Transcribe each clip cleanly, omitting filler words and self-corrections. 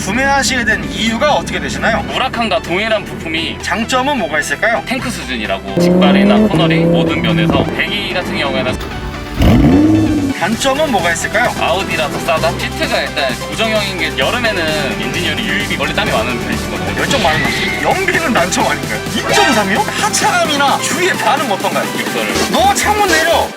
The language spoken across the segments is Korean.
구매하시게 된 이유가 어떻게 되시나요? 우라칸과 동일한 부품이 장점은 뭐가 있을까요? 탱크 수준이라고 직발이나 코너링 모든 면에서 배기 같은 경우에는 단점은 뭐가 있을까요? 아우디라서 싸다. 시트가 일단 고정형인 게 여름에는 엔진율이 유입이 원래 땀이 많은 편이시거든요. 열정 많은 거지. 연비는 단점 아닌가요? 2.3이요? 하차감이나 주위의 반응 어떤가요? 육설을 너 창문 내려!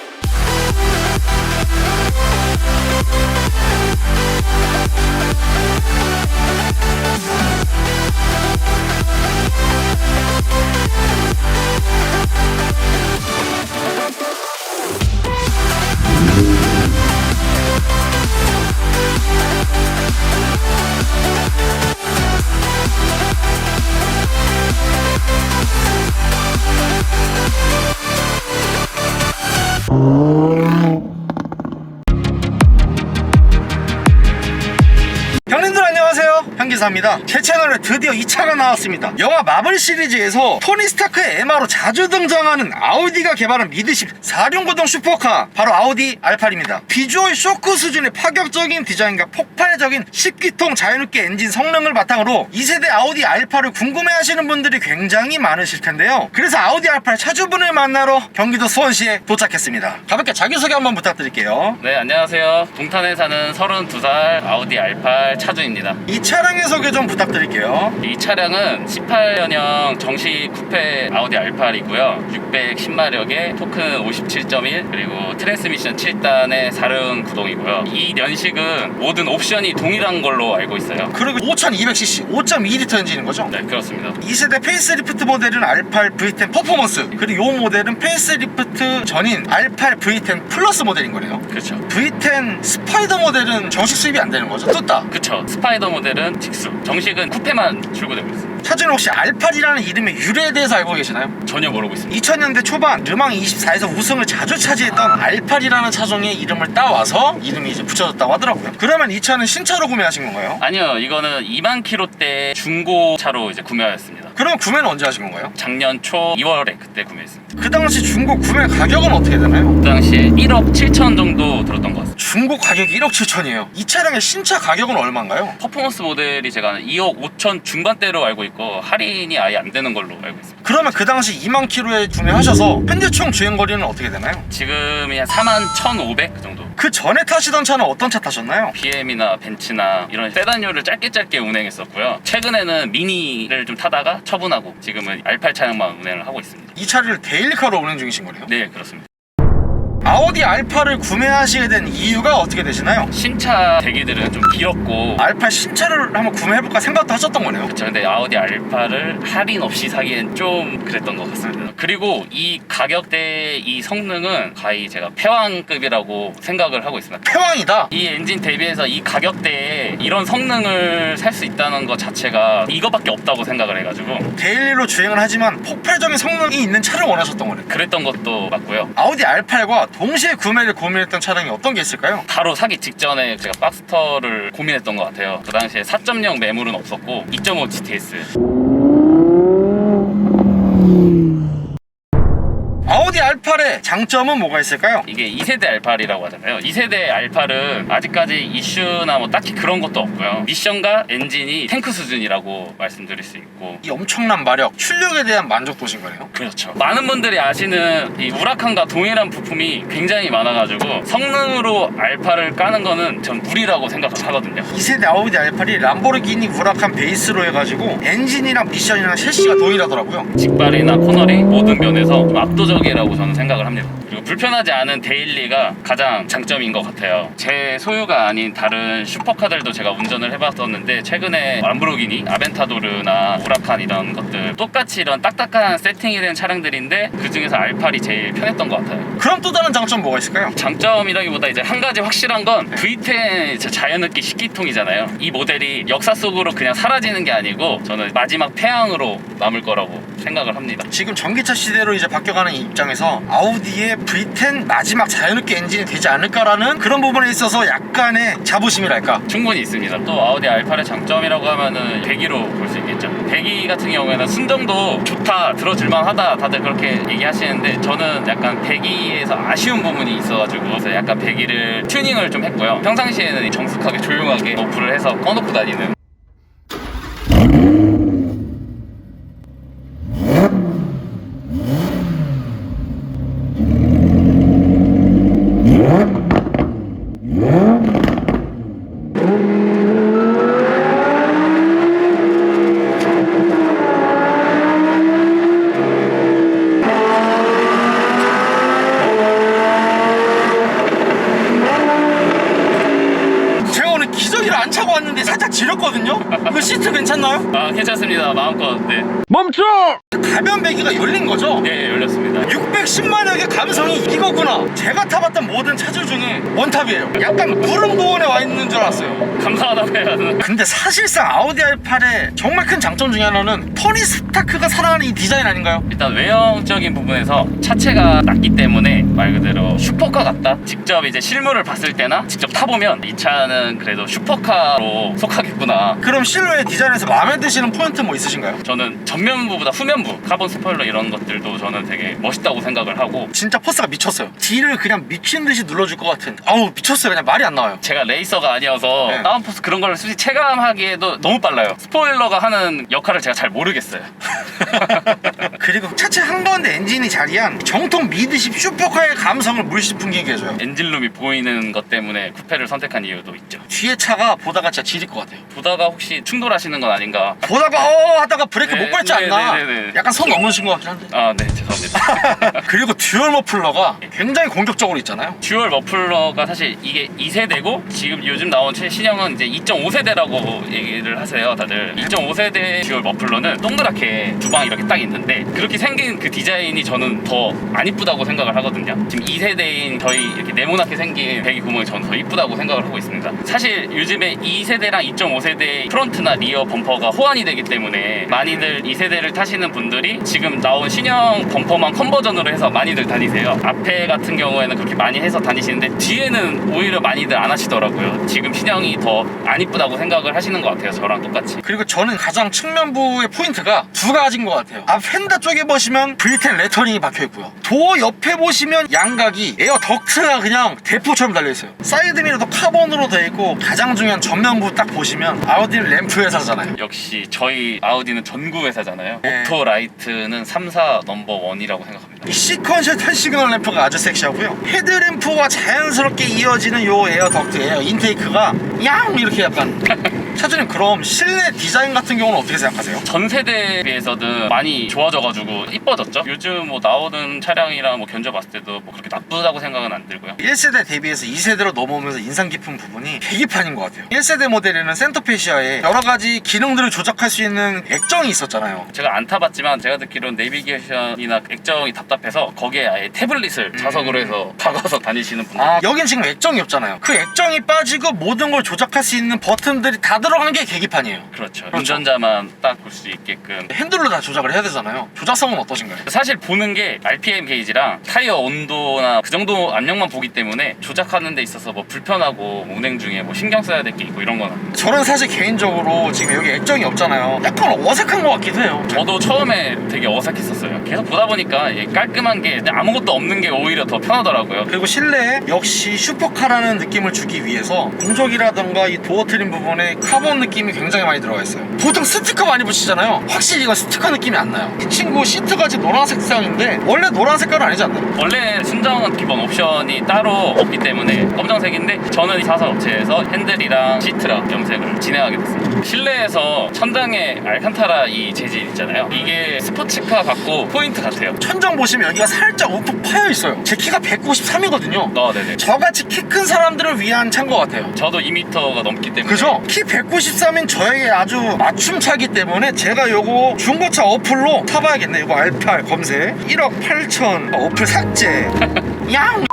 형님들 안녕하세요, 현기사입니다. 제 채널에 드디어 2차가 나왔습니다. 영화 마블 시리즈에서 토니 스타크의 에마로 자주 등장하는 아우디가 개발한 미드십 4륜구동 슈퍼카, 바로 아우디 R8입니다. 비주얼 쇼크 수준의 파격적인 디자인과 폭발적인 10기통 자연흡기 엔진 성능을 바탕으로 2세대 아우디 R8을 궁금해하시는 분들이 굉장히 많으실 텐데요. 그래서 아우디 R8 차주분을 만나러 경기도 수원시에 도착했습니다. 가볍게 자기소개 한번 부탁드릴게요. 네, 안녕하세요. 동탄에 사는 32살 아우디 R8 차주입니다. 이 차량의 소개 좀 부탁드릴게요. 이 차량은 18년형 정식 쿠페 아우디 R8이고요. 610마력에 토크 57.1 그리고 트랜스미션 7단의 4륜 구동이고요. 이 연식은 모든 옵션이 동일한 걸로 알고 있어요. 그리고 5200cc 5.2L 엔진인 거죠? 네, 그렇습니다. 2세대 페이스리프트 모델은 R8 V10 퍼포먼스, 그리고 이 모델은 페이스리프트 전인 R8 V10 플러스 모델인 거네요. 그렇죠. V10 스파이더 모델은 정식 수입이 안 되는 거죠? 떴다. 그쵸. 스파이더 모델은 직수. 정식은 쿠페만 출고되고 있습니다. 차주는 혹시 R8이라는 이름의 유래에 대해서 알고 계시나요? 전혀 모르고 있습니다. 2000년대 초반 르망 24에서 우승을 자주 차지했던 R8이라는 차종의 이름을 따와서 이름이 이제 붙여졌다고 하더라고요. 그러면 이 차는 신차로 구매하신 건가요? 아니요, 이거는 2만 킬로대 중고차로 이제 구매하였습니다. 그럼 구매는 언제 하신 건가요? 작년 초 2월에 그때 구매했습니다. 그 당시 중고 구매 가격은 어떻게 되나요? 그 당시에 1억 7천 정도 들었던 것 같습니다. 중고 가격이 1억 7천이에요. 이 차량의 신차 가격은 얼마인가요? 퍼포먼스 모델이 제가 2억 5천 중반대로 알고 있고 할인이 아예 안 되는 걸로 알고 있습니다. 그러면 그 당시 2만 킬로에 구매하셔서 현재 총 주행거리는 어떻게 되나요? 지금이 한 4만 1,500 그 정도. 그 전에 타시던 차는 어떤 차 타셨나요? BM이나 벤츠나 이런 세단류를 짧게 운행했었고요. 최근에는 미니를 좀 타다가 처분하고 지금은 R8 차량만 운행을 하고 있습니다. 이 차를 데일리카로 운행 중이신 거네요? 네, 그렇습니다. 아우디 R8을 구매하시게 된 이유가 어떻게 되시나요? 신차 대기들은 좀 길었고 R8 신차를 한번 구매해볼까 생각도 하셨던 거네요? 그렇죠. 근데 아우디 R8을 할인 없이 사기엔 좀 그랬던 것 같습니다. 그리고 이 가격대의 이 성능은 거의 제가 패왕급이라고 생각을 하고 있습니다. 패왕이다? 이 엔진 대비해서 이 가격대에 이런 성능을 살 수 있다는 것 자체가 이거밖에 없다고 생각을 해가지고 데일리로 주행을 하지만 폭발적인 성능이 있는 차를 원하셨던 거네요. 그랬던 것도 맞고요. 아우디 R8과 동시에 구매를 고민했던 차량이 어떤 게 있을까요? 바로 사기 직전에 제가 박스터를 고민했던 것 같아요. 그 당시에 4.0 매물은 없었고 2.5 GTS. 아우디 R8의 장점은 뭐가 있을까요? 이게 2세대 R8이라고 하잖아요. 2세대 R8은 아직까지 이슈나 뭐 딱히 그런 것도 없고요. 미션과 엔진이 탱크 수준이라고 말씀드릴 수 있고. 이 엄청난 마력, 출력에 대한 만족도신 거네요. 그렇죠. 많은 분들이 아시는 이 우라칸과 동일한 부품이 굉장히 많아가지고 성능으로 R8을 까는 거는 전 무리라고 생각을 하거든요. 2세대 아우디 R8이 람보르기니 우라칸 베이스로 해가지고 엔진이랑 미션이랑 셰시가 동일하더라고요. 직발이나 코너링 모든 면에서 좀 압도적이라고 저는 생각을 합니다. 그리고 불편하지 않은 데일리가 가장 장점인 것 같아요. 제 소유가 아닌 다른 슈퍼카들도 제가 운전을 해봤었는데 최근에 람보르기니, 아벤타도르나 우라칸 이런 것들 똑같이 이런 딱딱한 세팅이 된 차량들인데 그 중에서 R8이 제일 편했던 것 같아요. 그럼 또 다른 장점 뭐가 있을까요? 장점이라기보다 이제 한 가지 확실한 건 V10 자연흡기 10기통이잖아요. 이 모델이 역사 속으로 그냥 사라지는 게 아니고 저는 마지막 패왕으로 남을 거라고 생각을 합니다. 지금 전기차 시대로 이제 바뀌어가는 입장에서 아우디의 V10 마지막 자연흡기 엔진이 되지 않을까라는 그런 부분에 있어서 약간의 자부심이랄까? 충분히 있습니다. 또 아우디 R8의 장점이라고 하면은 배기로 볼 수 있겠죠. 배기 같은 경우에는 순정도 좋다, 들어줄만 하다 다들 그렇게 얘기하시는데 저는 약간 배기에서 아쉬운 부분이 있어가지고 그래서 약간 배기를 튜닝을 좀 했고요. 평상시에는 정숙하게 조용하게 어플을 해서 꺼놓고 다니는. 제가 오늘 기저귀를 안 차고 왔는데 살짝 지렸거든요? 이거 시트 괜찮나요? 아 괜찮습니다. 마음껏. 네. 멈춰! 가변 배기가 열린 거죠? 네 열렸습니다. 610마력의 감성이 이거구나. 제가 타봤던 모든 차들 중에 원탑이에요. 약간 무릉도원에 와 있는 줄 알았어요. 감사하다고 해야 하나. 근데 사실상 아우디 R8의 정말 큰 장점 중에 하나는 토니 스타크가 사랑하는 이 디자인 아닌가요? 일단 외형적인 부분에서 차체가 낮기 때문에 말 그대로 슈퍼카 같다. 직접 이제 실물을 봤을 때나 직접 타보면 이 차는 그래도 슈퍼카로 속하겠구나. 그럼 실외 디자인에서 마음에 드시는 포인트 뭐 있으신가요? 저는 전면부보다 후면부 카본 스포일러 이런 것들도 저는 되게 멋있다고 생각을 하고, 진짜 포스가 미쳤어요. D를 그냥 미친 듯이 눌러줄 것 같은. 아우 미쳤어요. 그냥 말이 안 나와요. 제가 레이서가 아니어서 네. 다운포스 그런 걸 솔직히 체감하기에도 너무 빨라요. 스포일러가 하는 역할을 제가 잘 모르겠어요. 그리고 차체 한가운데 엔진이 자리한 정통 미드십 슈퍼카의 감성을 물씬 풍기게 해줘요. 엔진룸이 보이는 것 때문에 쿠페를 선택한 이유도 있죠. 뒤에 차가 보다가 진짜 지릴 것 같아요. 보다가 혹시 충돌하시는 건 아닌가? 보다가 하다가 브레이크 네, 못 밟지 네, 않나? 네, 네, 네. 약간 선 넘으신 것 같긴 한데. 아, 네, 죄송합니다. 그리고 듀얼 머플러가 굉장히 공격적으로 있잖아요. 듀얼 머플러가 사실 이게 2세대고 지금 요즘 나온 최신형은 이제 2.5세대라고 얘기를 하세요, 다들. 2.5세대 듀얼 머플러는 동그랗게 주방이 이렇게 딱 있는데 그렇게 생긴 그 디자인이 저는 더 안 이쁘다고 생각을 하거든요. 지금 2세대인 저희 이렇게 네모나게 생긴 배기 구멍이 저는 더 이쁘다고 생각을 하고 있습니다. 사실 요즘에 2세대랑 2.5세대 프론트나 리어 범퍼가 호환이 되기 때문에 많이들 2세대를 타시는 분들이 지금 나온 신형 범퍼만 컨버전으로 해서 많이들 다니세요. 앞에 같은 경우에는 그렇게 많이 해서 다니시는데 뒤에는 오히려 많이들 안 하시더라고요. 지금 신형이 더 안 이쁘다고 생각을 하시는 것 같아요. 저랑 똑같이. 그리고 저는 가장 측면부의 포인트가 두 가지인 것 같아요. 앞 휀다 쪽에 보시면 V10 레터링이 박혀있고요. 도어 옆에 보시면 양각이 에어 덕트가 그냥 대포처럼 달려있어요. 사이드미러도 카본으로 되어 있고 가장 중요한 전면부 딱 보시면 아우디는 램프 회사잖아요. 역시 저희 아우디는 전구 회사잖아요. 네. 오토라이트는 3사 넘버1이라고 생각합니다. 이 시퀀셜 턴 시그널 램프가 아주 섹시하고요. 헤드램프와 자연스럽게 이어지는 요 에어 덕트, 에어 인테이크가 양 이렇게 약간 차주님 그럼 실내 디자인 같은 경우는 어떻게 생각하세요? 전 세대에 비해서는 많이 좋아져가지고 이뻐졌죠. 요즘 뭐 나오는 차량이랑 뭐 견적봤을 때도 뭐 그렇게 나쁘다고 생각은 안 들고요. 1세대 대비해서 2세대로 넘어오면서 인상 깊은 부분이 계기판인 것 같아요. 1세대 모델에는 센터페시아에 여러 가지 기능들을 조작할 수 있는 액정이 있었잖아요. 제가 안 타봤지만 제가 듣기로는 내비게이션이나 액정이 답답해서 거기에 아예 태블릿을 자석으로 해서 박아서 다니시는 분들. 여긴 지금 액정이 없잖아요. 그 액정이 빠지고 모든 걸 조작할 수 있는 버튼들이 다 들어간 게 계기판이에요. 그렇죠. 운전자만 딱 볼 수 있게끔. 핸들로 다 조작을 해야 되잖아요. 조작성은 어떠신가요? 사실 보는 게 RPM 게이지랑 타이어 온도나 그 정도 압력만 보기 때문에 조작하는 데 있어서 뭐 불편하고 운행 중에 뭐 신경 써야 될 게 있고 이런 건 저는 사실 개인적으로 지금 여기 액정이 없잖아요. 약간 어색한 것 같기도 해요. 저도 처음에 되게 어색했었어요. 계속 보다 보니까 깔끔한 게 아무것도 없는 게 오히려 더 편하더라고요. 그리고 실내에 역시 슈퍼카라는 느낌을 주기 위해서 공조기라던가 이 도어 트림 부분에 카본 느낌이 굉장히 많이 들어가 있어요. 보통 스티커 많이 붙이잖아요. 확실히 이건 스티커 느낌이 안 나요. 이 친구 시트가 지금 노란색 색상인데 원래 노란 색깔은 아니지 않나요? 원래 순정 기본 옵션이 따로 없기 때문에 검정색인데 저는 이 사설 업체에서 핸들이랑 시트랑 염색을 진행하게 됐습니다. 실내에서 천장에 알칸타라 이 재질 있잖아요. 이게 스포츠카 같고 포인트 같아요. 천정 보시면 여기가 살짝 우뚝 파여 있어요. 제 키가 193이거든요. 네네. 저같이 키 큰 사람들을 위한 차인 것 같아요. 저도 2m가 넘기 때문에. 그죠? 키 193인 저에게 아주 맞춤차기 때문에 제가 요거 중고차 어플로 타봐야겠네. 요거 R8 검색 1억 8천 어플 삭제 양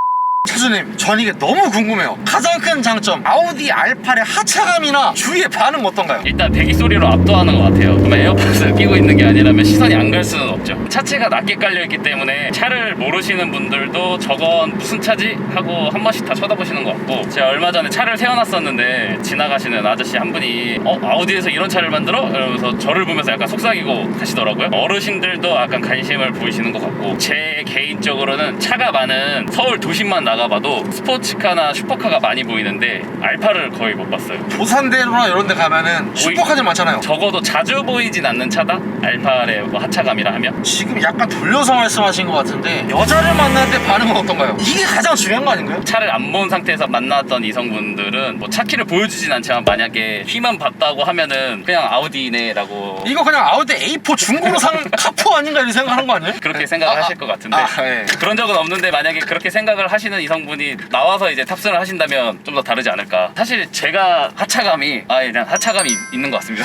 차주님 전 이게 너무 궁금해요. 가장 큰 장점 아우디 R8의 하차감이나 주위의 반응 어떤가요? 일단 배기 소리로 압도하는 것 같아요. 그러면 에어팟을 끼고 있는 게 아니라면 시선이 안 갈 수는 없죠. 차체가 낮게 깔려있기 때문에 차를 모르시는 분들도 저건 무슨 차지? 하고 한 번씩 다 쳐다보시는 것 같고, 제가 얼마 전에 차를 세워놨었는데 지나가시는 아저씨 한 분이 아우디에서 이런 차를 만들어? 이러면서 저를 보면서 약간 속삭이고 하시더라고요. 어르신들도 약간 관심을 보이시는 것 같고, 제 개인적으로는 차가 많은 서울 도심만 나가봐도 봐도 스포츠카나 슈퍼카가 많이 보이는데 알파를 거의 못 봤어요. 부산대로나 이런 데 가면은 슈퍼카들 많잖아요. 적어도 자주 보이진 않는 차다? 알파의 뭐 하차감이라 하면? 지금 약간 돌려서 말씀하신 것 같은데 여자를 만날 때 반응은 어떤가요? 이게 가장 중요한 거 아닌가요? 차를 안 본 상태에서 만났던 이성분들은 뭐 차 키를 보여주진 않지만 만약에 키만 봤다고 하면은 그냥 아우디네 라고 이거 그냥 아우디 A4 중고로 산 카푸 아닌가 이렇게 생각하는 거 아니에요? 그렇게 생각을 하실 것 같은데 예. 그런 적은 없는데 만약에 그렇게 생각을 하시는 이성분이 나와서 이제 탑승을 하신다면 좀 더 다르지 않을까. 사실 제가 하차감이 그냥 하차감이 있는 것 같습니다.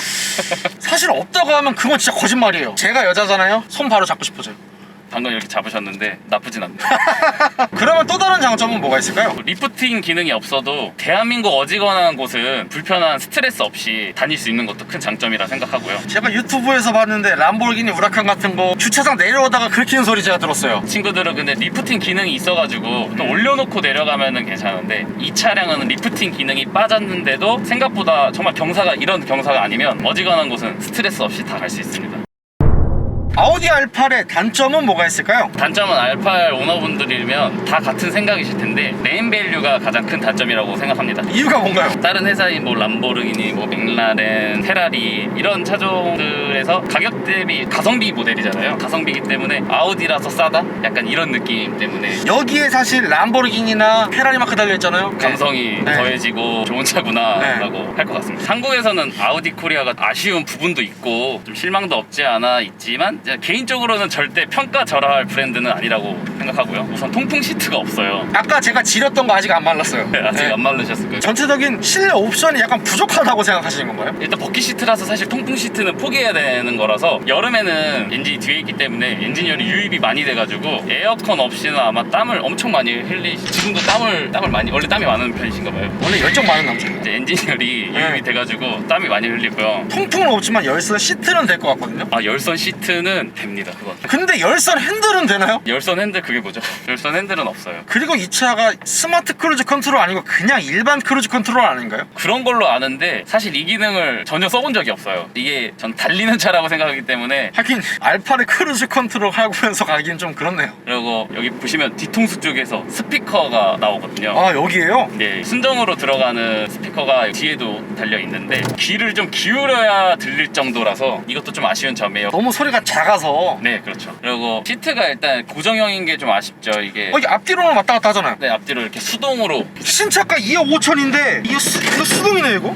사실 없다고 하면 그건 진짜 거짓말이에요. 제가 여자잖아요. 손 바로 잡고 싶어져요. 방금 이렇게 잡으셨는데 나쁘진 않네요. 그러면 또 다른 장점은 뭐가 있을까요? 리프팅 기능이 없어도 대한민국 어지간한 곳은 불편한 스트레스 없이 다닐 수 있는 것도 큰 장점이라 생각하고요. 제가 유튜브에서 봤는데 람보르기니 우라칸 같은 거 주차장 내려오다가 긁히는 소리 제가 들었어요. 친구들은 근데 리프팅 기능이 있어가지고 또 올려놓고 내려가면은 괜찮은데 이 차량은 리프팅 기능이 빠졌는데도 생각보다 정말 경사가 이런 경사가 아니면 어지간한 곳은 스트레스 없이 다 갈 수 있습니다. 아우디 R8의 단점은 뭐가 있을까요? 단점은 R8 오너분들이면 다 같은 생각이실 텐데 네임밸류가 가장 큰 단점이라고 생각합니다. 이유가 뭔가요? 다른 회사인 뭐 람보르기니, 뭐 맥라렌, 페라리 이런 차종들에서 가격 대비 가성비 모델이잖아요. 가성비이기 때문에 아우디라서 싸다? 약간 이런 느낌 때문에 여기에 사실 람보르기니나 페라리 마크 달려있잖아요. 감성이 네. 더해지고 좋은 차구나 네. 라고 할 것 같습니다. 한국에서는 아우디 코리아가 아쉬운 부분도 있고 좀 실망도 없지 않아 있지만 이제 개인적으로는 절대 평가절하할 브랜드는 아니라고 생각하고요. 우선 통풍 시트가 없어요. 아까 제가 지렸던 거 아직 안 말랐어요. 아직 네. 안 마르셨을 거예요. 전체적인 실내 옵션이 약간 부족하다고 생각하시는 건가요? 일단 버킷 시트라서 사실 통풍 시트는 포기해야 되는 거라서 여름에는 엔진이 뒤에 있기 때문에 엔진열이 유입이 많이 돼가지고 에어컨 없이는 아마 땀을 엄청 많이 지금도 땀을 많이 원래 땀이 많은 편이신가 봐요. 원래 열정 많은 남자예요. 이제 엔진열이 네. 유입이 돼가지고 땀이 많이 흘리고요. 통풍은 없지만 열선 시트는 될 것 같거든요. 열선 시트는 됩니다. 그건 근데 열선 핸들은 되나요? 열선 핸들 그게 뭐죠? 열선 핸들은 없어요. 그리고 이 차가 스마트 크루즈 컨트롤 아니고 그냥 일반 크루즈 컨트롤 아닌가요? 그런 걸로 아는데 사실 이 기능을 전혀 써본 적이 없어요. 이게 전 달리는 차라고 생각하기 때문에. 하긴 알파를 크루즈 컨트롤 하면서 가기엔 좀 그렇네요. 그리고 여기 보시면 뒤통수 쪽에서 스피커가 나오거든요. 아 여기에요? 네, 순정으로 들어가는 스피커가 뒤에도 달려 있는데 귀를 좀 기울여야 들릴 정도라서 이것도 좀 아쉬운 점이에요. 너무 소리가 작아서. 네, 그렇죠. 그리고 시트가 일단 고정형인 게 좀 아쉽죠. 이게 이게 앞뒤로는 왔다 갔다 하잖아요. 네, 앞뒤로 이렇게 수동으로. 신차가 2억 5천인데 이거 수동이네 이거?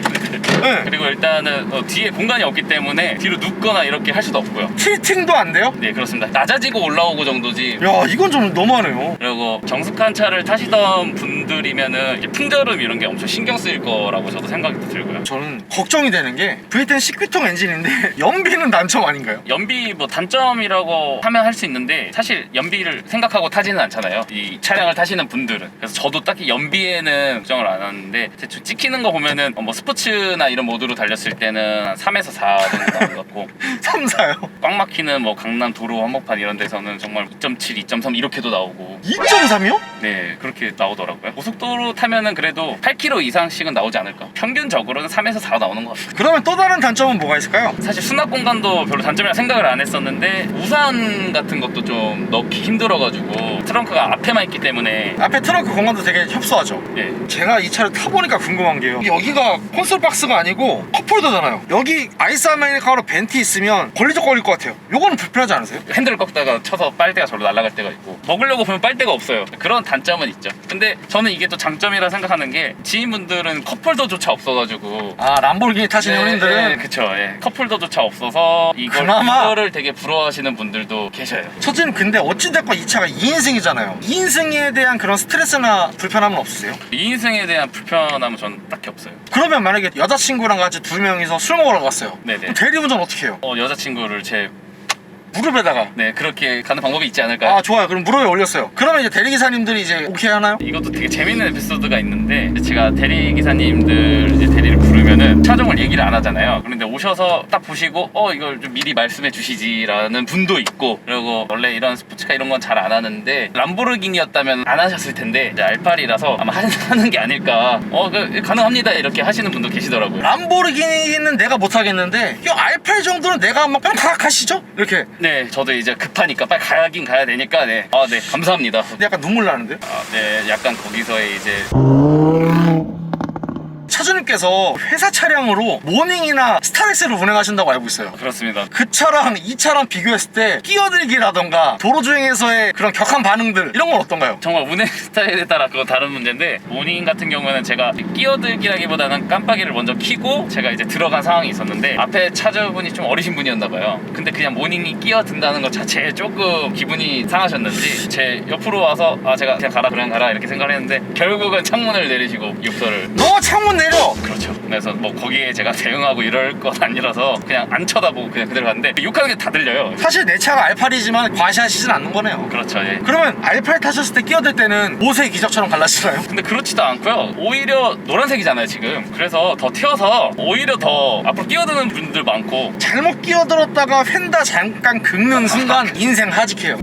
네. 그리고 일단은 뒤에 공간이 없기 때문에 뒤로 눕거나 이렇게 할 수도 없고요. 틸팅도 안 돼요? 네, 그렇습니다. 낮아지고 올라오고 정도지. 야 이건 좀 너무하네요. 그리고 정숙한 차를 타시던 분들이면은 이제 풍절음 이런 게 엄청 신경 쓰일 거라고 저도 생각이 들고요. 저는 걱정이 되는 게 V10 19통 엔진인데 연비는 단점 아닌가요? 연비 뭐 단점이라고 하면 할 수 있는데 사실 연비를 생각하고 타지는 않잖아요. 이 차량을 타시는 분들은. 그래서 저도 딱히 연비에는 걱정을 안 하는데 대충 찍히는 거 보면은 뭐 스포츠나 이런 모드로 달렸을 때는 한 3에서 4 정도 나온 것 같고 3, 4요? 꽉 막히는 뭐 강남 도로 한복판 이런 데서는 정말 2.7, 2.3 이렇게도 나오고 2.3이요? 네, 그렇게 나오더라고요. 고속도로 타면은 그래도 8km 이상씩은 나오지 않을까. 평균적으로는 3에서 4 나오는 것 같아요. 그러면 또 다른 단점은 뭐가 있을까요? 사실 수납 공간도 별로 단점이라 생각을 안 했었는데 우산 같은 것도 좀 넣기 힘들어가지고 트렁크가 앞에만 있기 때문에. 앞에 트렁크 공간도 되게 협소하죠. 예. 제가 이 차를 타보니까 궁금한 게요. 여기가 콘솔 박스가 아니고 컵홀더잖아요. 여기 아이스 아메리카노 벤티 있으면 걸리적거릴 것 같아요. 요거는 불편하지 않으세요? 핸들을 꺾다가 쳐서 빨대가 절로 날아갈 때가 있고 먹으려고 보면 빨대가 없어요. 그런 단점은 있죠. 근데 저는 이게 또 장점이라 생각하는 게 지인분들은 컵홀더조차 없어가지고. 아 람보르기니 타시는 형님들은 네, 그쵸. 예. 컵홀더조차 없어서 그나마. 이거를 되게 부러워하시는 분들도 계셔요. 첫째는 근데 어찌됐건 이 차가 2인승이잖아요. 2인승에 대한 그런 스트레스나 불편함은 없으세요? 2인승에 대한 불편함은 저는 딱히 없어요. 그러면 만약에 여자친구랑 같이 두 명이서 술 먹으러 갔어요. 네네. 그럼 대리운전 어떻게 해요? 여자친구를 제 무릎에다가. 네, 그렇게 가는 방법이 있지 않을까요? 아 좋아요. 그럼 무릎에 올렸어요. 그러면 이제 대리기사님들이 이제 오케이 하나요? 이것도 되게 재밌는 에피소드가 있는데 제가 대리기사님들 이제 대리를 부르면은 차종을 얘기를 안 하잖아요. 그런데 오셔서 딱 보시고 이걸 좀 미리 말씀해 주시지라는 분도 있고, 그리고 원래 이런 스포츠카 이런 건 잘 안 하는데 람보르기니였다면 안 하셨을 텐데 이제 알파리라서 아마 하는 게 아닐까. 가능합니다 이렇게 하시는 분도 계시더라고요. 람보르기니는 내가 못하겠는데 이 R8 정도는 내가 한번 팍팍 하시죠? 이렇게 네, 저도 이제 급하니까 빨리 가긴 가야 되니까 네. 아, 네, 감사합니다. 근데 약간 눈물 나는데? 아, 네, 약간 거기서의 이제 차주님께서 회사 차량으로 모닝이나 스타렉스를 운행하신다고 알고 있어요. 그렇습니다. 그 차랑 이 차랑 비교했을 때 끼어들기라던가 도로주행에서의 그런 격한 반응들 이런 건 어떤가요? 정말 운행 스타일에 따라 그거 다른 문제인데 모닝 같은 경우에는 제가 끼어들기라기보다는 깜빡이를 먼저 켜고 제가 이제 들어간 상황이 있었는데 앞에 차주분이 좀 어리신 분이었나 봐요. 근데 그냥 모닝이 끼어든다는 것 자체에 조금 기분이 상하셨는지 제 옆으로 와서 아 제가 그냥 가라 그냥 가라 이렇게 생각을 했는데 결국은 창문을 내리시고 욕설을 너 창문 내려! 그렇죠. 그래서 뭐 거기에 제가 대응하고 이럴 건 아니라서 그냥 안 쳐다보고 그냥 그대로 갔는데 욕하는 게 다 들려요. 사실 내 차가 알팔이지만 과시하시진 않는 거네요. 그렇죠. 예. 그러면 알팔 타셨을 때 끼어들 때는 모세의 기적처럼 갈라시나요? 근데 그렇지도 않고요. 오히려 노란색이잖아요 지금. 그래서 더 튀어서 오히려 더 앞으로 끼어드는 분들 많고. 잘못 끼어들었다가 휀다 잠깐 긁는 순간 인생 하직해요.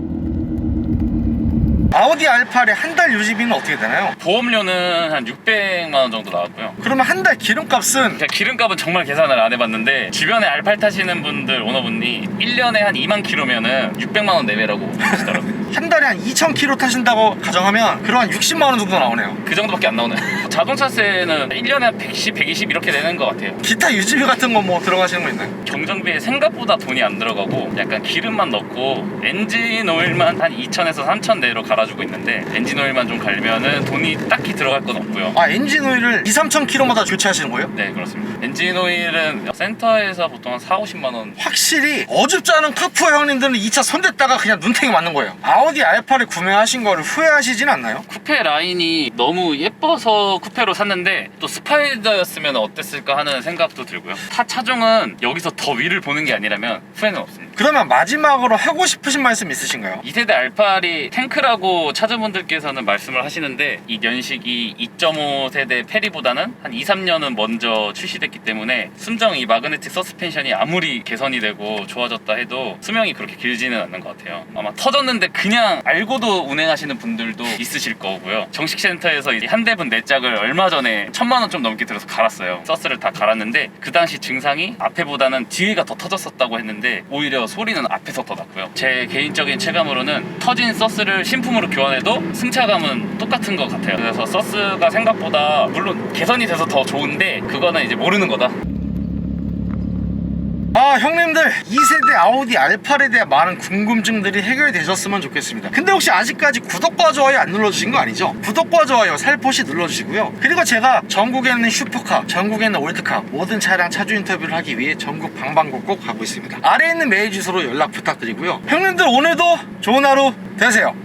아우디 R8의 한 달 유지비는 어떻게 되나요? 보험료는 한 600만 원 정도 나왔고요. 그러면 한 달 기름값은 제가 기름값은 정말 계산을 안 해봤는데 주변에 R8 타시는 분들 오너분이 1년에 한 2만 킬로면은 600만 원 내외라고 하시더라고요. 한 달에 한 2,000km 타신다고 가정하면 그럼 한 60만 원 정도 나오네요. 그 정도밖에 안 나오네요. 자동차세는 1년에 한 110, 120 이렇게 되는 것 같아요. 기타 유지비 같은 거 뭐 들어가시는 거 있나요? 경정비에 생각보다 돈이 안 들어가고 약간 기름만 넣고 엔진 오일만 한 2,000에서 3,000 내로 갈아주고 있는데 엔진 오일만 좀 갈면은 돈이 딱히 들어갈 건 없고요. 아 엔진 오일을 2-3,000km마다 교체하시는 거예요? 네, 그렇습니다. 엔진 오일은 센터에서 보통 한 4-50만 원. 확실히 어줍지 않은 카푸어 형님들은 이 차 손댔다가 그냥 눈탱이 맞는 거예요. 아우디 R8을 구매하신 거를 후회하시진 않나요? 쿠페 라인이 너무 예뻐서 쿠페로 샀는데 또 스파이더였으면 어땠을까 하는 생각도 들고요. 타 차종은 여기서 더 위를 보는 게 아니라면 후회는 없습니다. 그러면 마지막으로 하고 싶으신 말씀 있으신가요? 2세대 R8이 탱크라고 차주분들께서는 말씀을 하시는데 이 연식이 2.5세대 페리보다는 한 2-3년은 먼저 출시됐기 때문에 순정 이 마그네틱 서스펜션이 아무리 개선이 되고 좋아졌다 해도 수명이 그렇게 길지는 않는 것 같아요. 아마 터졌는데 그냥 알고도 운행하시는 분들도 있으실 거고요. 정식 센터에서 이 한 대분 내 짝을 얼마 전에 1,000만 원 좀 넘게 들어서 갈았어요. 서스를 다 갈았는데 그 당시 증상이 앞에보다는 뒤에가 더 터졌었다고 했는데 오히려 소리는 앞에서 더 났고요. 제 개인적인 체감으로는 터진 서스를 신품으로 교환해도 승차감은 똑같은 것 같아요. 그래서 서스가 생각보다 물론 개선이 돼서 더 좋은데 그거는 이제 모르는 거다. 아 형님들 2세대 아우디 R8에 대한 많은 궁금증들이 해결되셨으면 좋겠습니다. 근데 혹시 아직까지 구독과 좋아요 안 눌러주신 거 아니죠? 구독과 좋아요 살포시 눌러주시고요. 그리고 제가 전국에 있는 슈퍼카, 전국에 있는 올드카 모든 차량 차주 인터뷰를 하기 위해 전국 방방곡곡 가고 있습니다. 아래에 있는 메일 주소로 연락 부탁드리고요. 형님들 오늘도 좋은 하루 되세요.